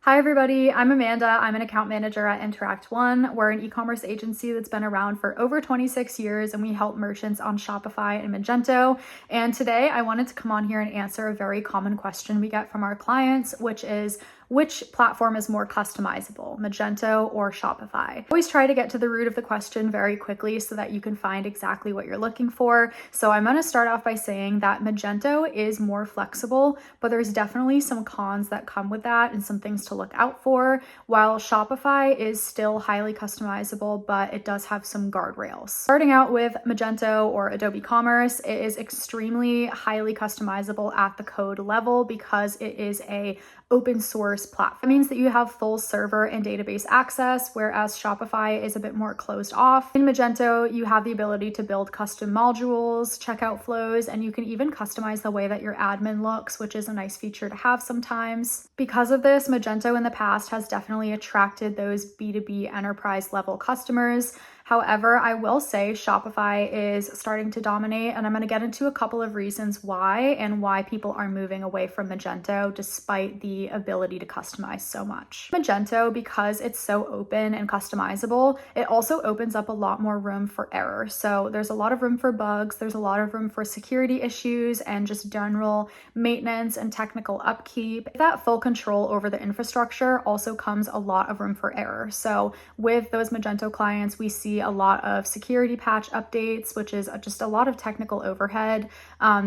Hi everybody, I'm Amanda. I'm an account manager at Interact One. We're an e-commerce agency that's been around for over 26 years and we help merchants on Shopify and Magento. And today I wanted to come on here and answer a very common question we get from our clients, which is, which platform is more customizable, Magento or Shopify? Always try to get to the root of the question very quickly so that you can find exactly what you're looking for. So I'm going to start off by saying that Magento is more flexible, but there's definitely some cons that come with that and some things to look out for, while Shopify is still highly customizable, but it does have some guardrails. Starting out with Magento or Adobe Commerce, it is extremely highly customizable at the code level because it is a open source platform. That means that you have full server and database access, whereas Shopify is a bit more closed off. In Magento, you have the ability to build custom modules, checkout flows, and you can even customize the way that your admin looks, which is a nice feature to have sometimes. Because of this, Magento in the past has definitely attracted those B2B enterprise level customers. However, I will say Shopify is starting to dominate, and I'm going to get into a couple of reasons why and why people are moving away from Magento despite the ability to customize so much. Magento, because it's so open and customizable, it also opens up a lot more room for error. So there's a lot of room for bugs, there's a lot of room for security issues and just general maintenance and technical upkeep. With that full control over the infrastructure also comes a lot of room for error. So with those Magento clients, we see a lot of security patch updates, which is just a lot of technical overhead.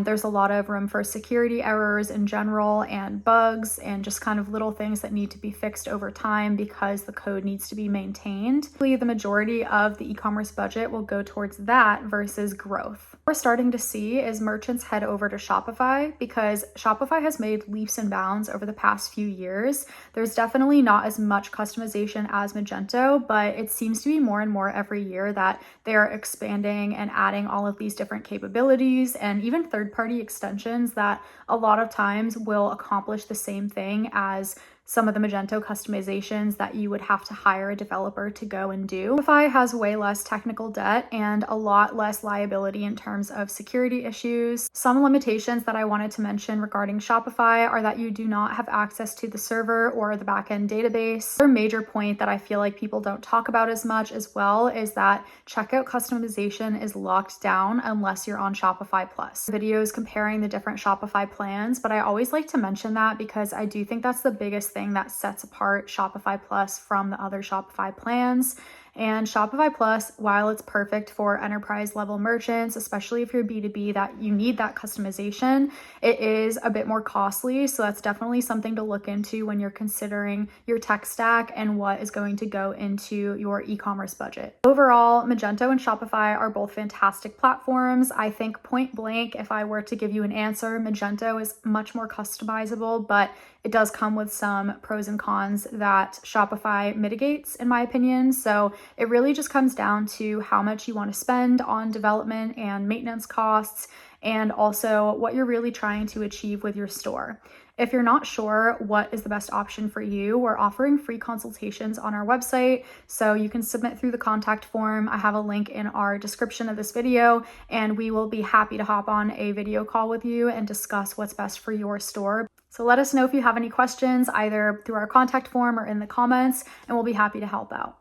There's a lot of room for security errors in general and bugs and just kind of little things that need to be fixed over time because the code needs to be maintained. The majority of the e-commerce budget will go towards that versus growth. What we're starting to see is merchants head over to Shopify because Shopify has made leaps and bounds over the past few years. There's definitely not as much customization as Magento, but it seems to be more and more every year that they're expanding and adding all of these different capabilities and even third-party extensions that a lot of times will accomplish the same thing as some of the Magento customizations that you would have to hire a developer to go and do. Shopify has way less technical debt and a lot less liability in terms of security issues. Some limitations that I wanted to mention regarding Shopify are that you do not have access to the server or the backend database. Another major point that I feel like people don't talk about as much as well is that checkout customization is locked down unless you're on Shopify Plus. Videos comparing the different Shopify plans, but I always like to mention that because I do think that's the biggest thing that sets apart Shopify Plus from the other Shopify plans. And Shopify Plus, while it's perfect for enterprise level merchants, especially if you're B2B that you need that customization, it is a bit more costly. So that's definitely something to look into when you're considering your tech stack and what is going to go into your e-commerce budget. Overall, Magento and Shopify are both fantastic platforms. I think point blank, if I were to give you an answer, Magento is much more customizable, but it does come with some pros and cons that Shopify mitigates, in my opinion. So it really just comes down to how much you want to spend on development and maintenance costs, and also what you're really trying to achieve with your store. If you're not sure what is the best option for you, we're offering free consultations on our website, so you can submit through the contact form. I have a link in our description of this video, and we will be happy to hop on a video call with you and discuss what's best for your store. So let us know if you have any questions either through our contact form or in the comments, and we'll be happy to help out.